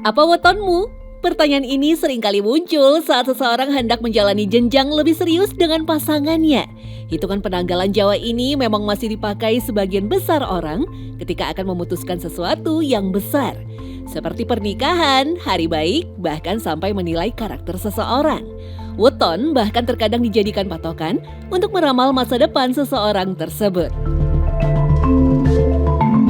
Apa wetonmu? Pertanyaan ini seringkali muncul saat seseorang hendak menjalani jenjang lebih serius dengan pasangannya. Hitungan penanggalan Jawa ini memang masih dipakai sebagian besar orang ketika akan memutuskan sesuatu yang besar. Seperti pernikahan, hari baik, bahkan sampai menilai karakter seseorang. Weton bahkan terkadang dijadikan patokan untuk meramal masa depan seseorang tersebut.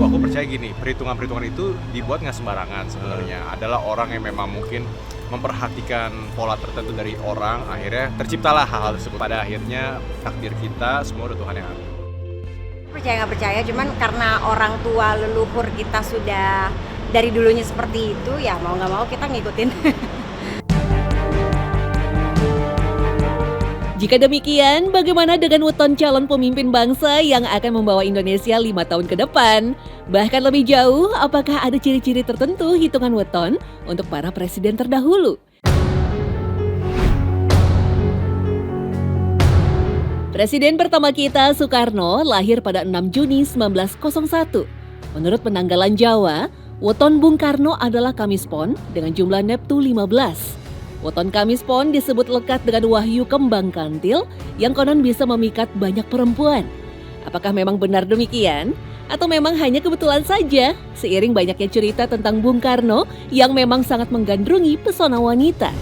Aku percaya gini, perhitungan-perhitungan itu dibuat nggak sembarangan sebenarnya. Adalah orang yang memang mungkin memperhatikan pola tertentu dari orang, akhirnya terciptalah hal-hal tersebut. Pada akhirnya takdir kita semua udah Tuhan yang atur. Percaya nggak percaya, cuman karena orang tua leluhur kita sudah dari dulunya seperti itu, ya mau nggak mau kita ngikutin. Jika demikian, bagaimana dengan weton calon pemimpin bangsa yang akan membawa Indonesia 5 tahun ke depan? Bahkan lebih jauh, apakah ada ciri-ciri tertentu hitungan weton untuk para presiden terdahulu? Presiden pertama kita, Soekarno, lahir pada 6 Juni 1901. Menurut penanggalan Jawa, weton Bung Karno adalah Kamis Pon dengan jumlah Neptu 15. Weton Kamis Pon disebut lekat dengan wahyu kembang kantil yang konon bisa memikat banyak perempuan. Apakah memang benar demikian? Atau memang hanya kebetulan saja seiring banyaknya cerita tentang Bung Karno yang memang sangat menggandrungi pesona wanita?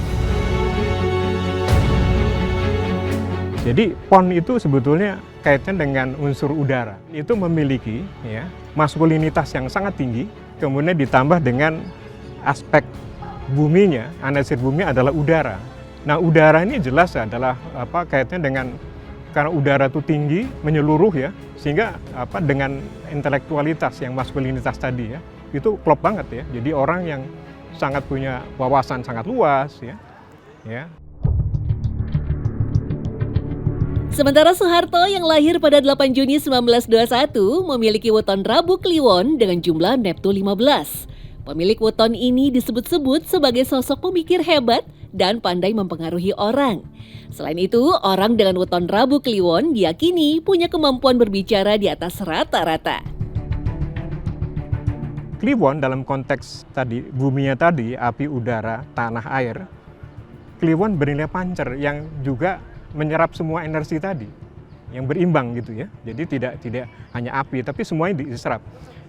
Jadi pon itu sebetulnya kaitan dengan unsur udara. Itu memiliki maskulinitas yang sangat tinggi, kemudian ditambah dengan aspek buminya, anasir bumi adalah udara. Nah, udara ini jelas adalah kaitannya dengan karena udara itu tinggi, menyeluruh ya, sehingga dengan intelektualitas yang maskulinitas tadi ya, itu klop banget ya. Jadi orang yang sangat punya wawasan sangat luas ya. Sementara Soeharto yang lahir pada 8 Juni 1921 memiliki weton Rabu Kliwon dengan jumlah Neptu 15. Pemilik weton ini disebut-sebut sebagai sosok pemikir hebat dan pandai mempengaruhi orang. Selain itu, orang dengan weton Rabu Kliwon diyakini punya kemampuan berbicara di atas rata-rata. Kliwon dalam konteks tadi, buminya tadi, api, udara, tanah, air. Kliwon bernilai pancer yang juga menyerap semua energi tadi, yang berimbang gitu ya. Jadi tidak hanya api, tapi semuanya diserap.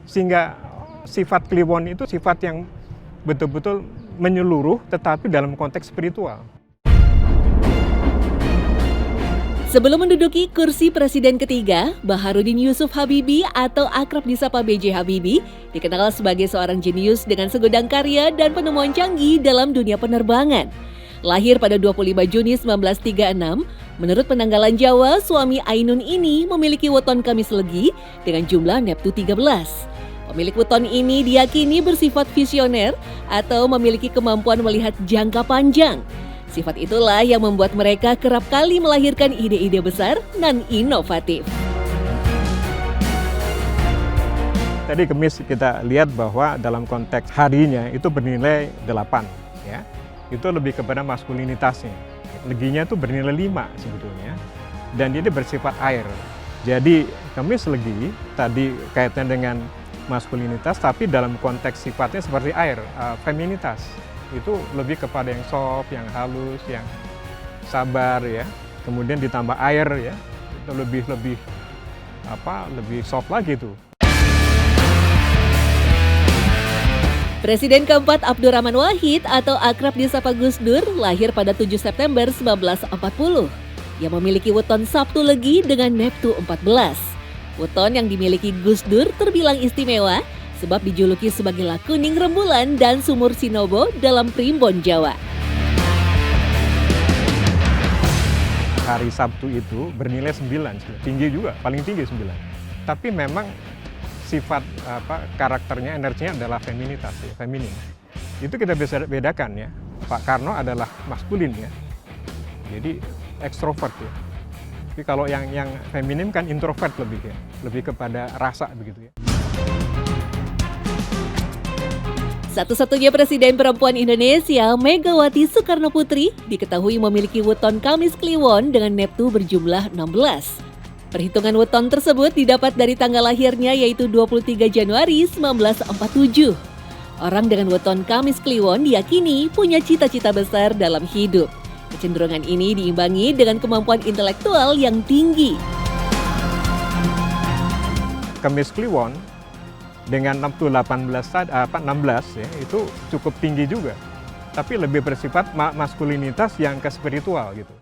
Sehingga sifat Kliwon itu sifat yang betul-betul menyeluruh tetapi dalam konteks spiritual. Sebelum menduduki kursi presiden ketiga, Baharudin Yusuf Habibie atau akrab disapa B.J. Habibie dikenal sebagai seorang jenius dengan segudang karya dan penemuan canggih dalam dunia penerbangan. Lahir pada 25 Juni 1936, menurut penanggalan Jawa, suami Ainun ini memiliki weton Kamis Legi dengan jumlah Neptu 13. Pemilik weton ini diyakini bersifat visioner atau memiliki kemampuan melihat jangka panjang. Sifat itulah yang membuat mereka kerap kali melahirkan ide-ide besar dan inovatif. Tadi Kamis kita lihat bahwa dalam konteks harinya itu bernilai 8 ya. Itu lebih kepada maskulinitasnya. Leginya itu bernilai 5 sebetulnya. Dan dia bersifat air. Jadi Kamis Legi tadi kaitan dengan maskulinitas, tapi dalam konteks sifatnya seperti air, feminitas. Itu lebih kepada yang soft, yang halus, yang sabar ya. Kemudian ditambah air ya, itu lebih soft lagi tuh. Presiden keempat Abdurrahman Wahid atau akrab disapa Gus Dur lahir pada 7 September 1940. Ia memiliki weton Sabtu Legi dengan Neptu 14. Weton yang dimiliki Gus Dur terbilang istimewa sebab dijuluki sebagai Lakuning Rembulan dan Sumur Sinobo dalam Primbon Jawa. Hari Sabtu itu bernilai 9, tinggi juga, paling tinggi 9. Tapi memang sifat karakternya, energinya adalah feminitas ya, feminin. Itu kita bisa bedakan ya. Pak Karno adalah maskulin ya. Jadi ekstrovert ya. Tapi kalau yang feminim kan introvert lebih kepada rasa begitu ya. Satu-satunya presiden perempuan Indonesia, Megawati Soekarno Putri, diketahui memiliki weton Kamis Kliwon dengan Neptu berjumlah 16. Perhitungan weton tersebut didapat dari tanggal lahirnya yaitu 23 Januari 1947. Orang dengan weton Kamis Kliwon diyakini punya cita-cita besar dalam hidup. Kecenderungan ini diimbangi dengan kemampuan intelektual yang tinggi. Kamis Kliwon dengan 16 ya, itu cukup tinggi juga. Tapi lebih bersifat maskulinitas yang ke spiritual gitu.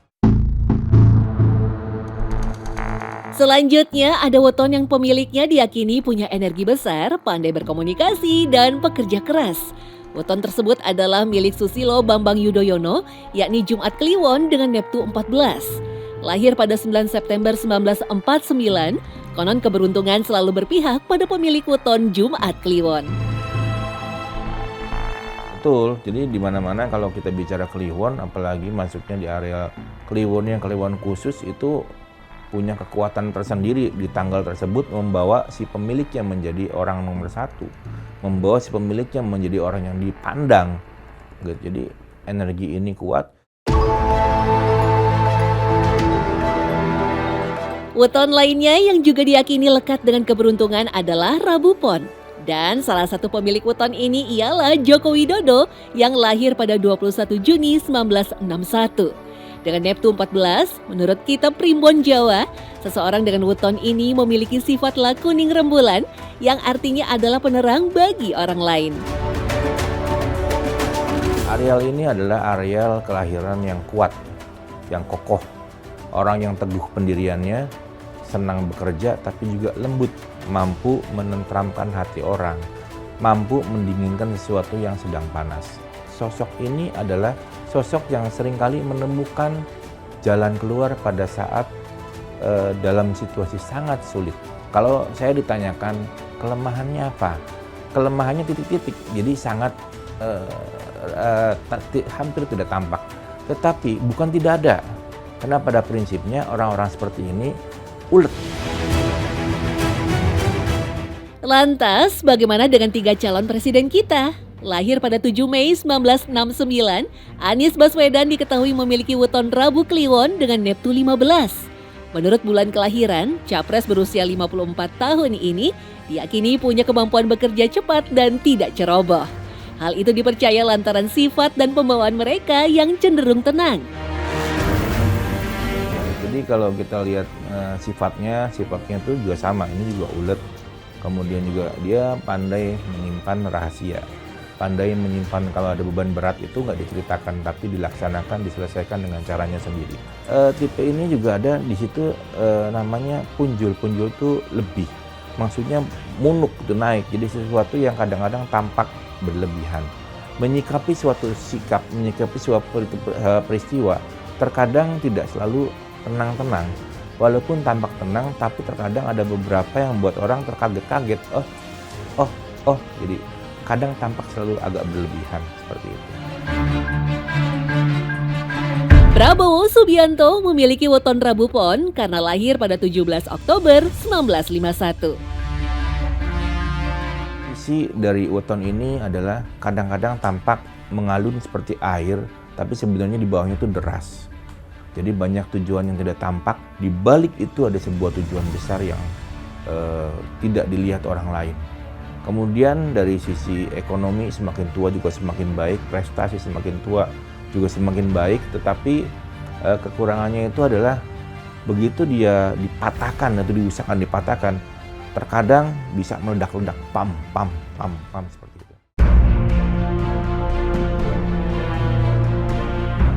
Selanjutnya ada weton yang pemiliknya diyakini punya energi besar, pandai berkomunikasi, dan pekerja keras. Weton tersebut adalah milik Susilo Bambang Yudhoyono, yakni Jumat Kliwon dengan Neptu 14. Lahir pada 9 September 1949, konon keberuntungan selalu berpihak pada pemilik weton Jumat Kliwon. Betul, jadi di mana-mana kalau kita bicara Kliwon, apalagi masuknya di area Kliwon yang Kliwon khusus itu punya kekuatan tersendiri di tanggal tersebut, membawa si pemiliknya menjadi orang nomor satu, membawa si pemiliknya menjadi orang yang dipandang. Jadi energi ini kuat. Weton lainnya yang juga diyakini lekat dengan keberuntungan adalah Rabu Pon. Dan salah satu pemilik weton ini ialah Joko Widodo yang lahir pada 21 Juni 1961. Dengan Neptu 14, menurut kitab Primbon Jawa, seseorang dengan weton ini memiliki sifat kuning rembulan yang artinya adalah penerang bagi orang lain. Areal ini adalah areal kelahiran yang kuat, yang kokoh. Orang yang teguh pendiriannya, senang bekerja tapi juga lembut, mampu menenteramkan hati orang, mampu mendinginkan sesuatu yang sedang panas. Sosok ini adalah sosok yang seringkali menemukan jalan keluar pada saat dalam situasi sangat sulit. Kalau saya ditanyakan kelemahannya apa? Kelemahannya titik-titik, jadi sangat hampir tidak tampak. Tetapi bukan tidak ada, karena pada prinsipnya orang-orang seperti ini ulet. Lantas, bagaimana dengan 3 calon presiden kita? Lahir pada 7 Mei 1969, Anies Baswedan diketahui memiliki weton Rabu Kliwon dengan Neptu 15. Menurut bulan kelahiran, capres berusia 54 tahun ini diyakini punya kemampuan bekerja cepat dan tidak ceroboh. Hal itu dipercaya lantaran sifat dan pembawaan mereka yang cenderung tenang. Jadi kalau kita lihat sifatnya itu juga sama, ini juga ulet. Kemudian juga dia pandai menyimpan rahasia. Pandai menyimpan kalau ada beban berat itu nggak diceritakan, tapi dilaksanakan, diselesaikan dengan caranya sendiri. Tipe ini juga ada di situ namanya punjul. Punjul itu lebih, maksudnya munuk itu naik. Jadi sesuatu yang kadang-kadang tampak berlebihan. Menyikapi suatu sikap, menyikapi suatu peristiwa, terkadang tidak selalu tenang-tenang. Walaupun tampak tenang, tapi terkadang ada beberapa yang membuat orang terkaget-kaget. Jadi kadang tampak selalu agak berlebihan seperti itu. Prabowo Subianto memiliki weton Rabu Pon karena lahir pada 17 Oktober 1951. Isi dari weton ini adalah kadang-kadang tampak mengalun seperti air, tapi sebenarnya di bawahnya itu deras. Jadi banyak tujuan yang tidak tampak, di balik itu ada sebuah tujuan besar yang tidak dilihat orang lain. Kemudian dari sisi ekonomi semakin tua juga semakin baik, prestasi semakin tua juga semakin baik, tetapi kekurangannya itu adalah begitu dia dipatahkan atau diusahakan dipatahkan, terkadang bisa meledak-ledak, pam seperti itu.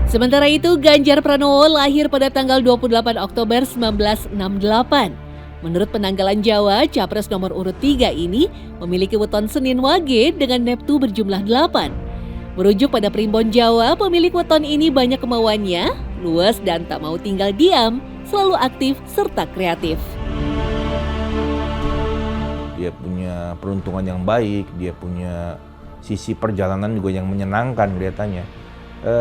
Sementara itu, Ganjar Pranowo lahir pada tanggal 28 Oktober 1968. Menurut penanggalan Jawa, capres nomor urut 3 ini memiliki weton Senin Wage dengan Neptu berjumlah 8. Merujuk pada Primbon Jawa, pemilik weton ini banyak kemauannya, luas dan tak mau tinggal diam, selalu aktif serta kreatif. Dia punya peruntungan yang baik, dia punya sisi perjalanan juga yang menyenangkan kelihatannya.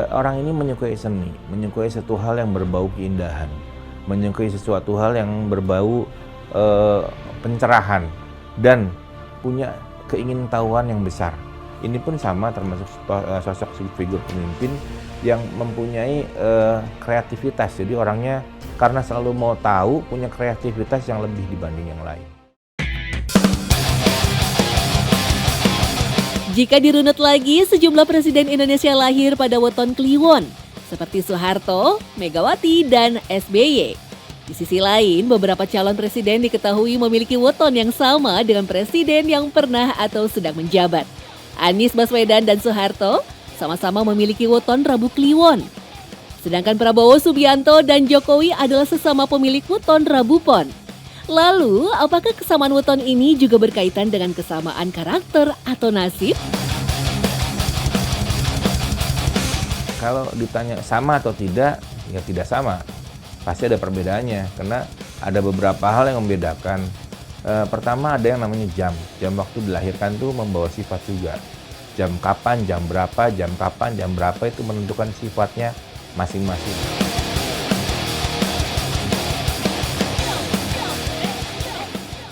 Orang ini menyukai seni, menyukai sesuatu hal yang berbau keindahan, menyukai sesuatu hal yang berbau pencerahan, dan punya keingintahuan yang besar. Ini pun sama, termasuk sosok figur pemimpin yang mempunyai kreativitas. Jadi orangnya karena selalu mau tahu, punya kreativitas yang lebih dibanding yang lain. Jika dirunut lagi, sejumlah presiden Indonesia lahir pada weton Kliwon, seperti Soeharto, Megawati, dan SBY. Di sisi lain, beberapa calon presiden diketahui memiliki weton yang sama dengan presiden yang pernah atau sedang menjabat. Anies Baswedan dan Soeharto sama-sama memiliki weton Rabu Kliwon. Sedangkan Prabowo Subianto dan Jokowi adalah sesama pemilik weton Rabu Pon. Lalu, apakah kesamaan weton ini juga berkaitan dengan kesamaan karakter atau nasib? Kalau ditanya sama atau tidak, ya tidak sama. Pasti ada perbedaannya, karena ada beberapa hal yang membedakan. Pertama ada yang namanya jam. Jam waktu dilahirkan itu membawa sifat juga. Jam kapan, jam berapa, jam kapan, jam berapa itu menentukan sifatnya masing-masing.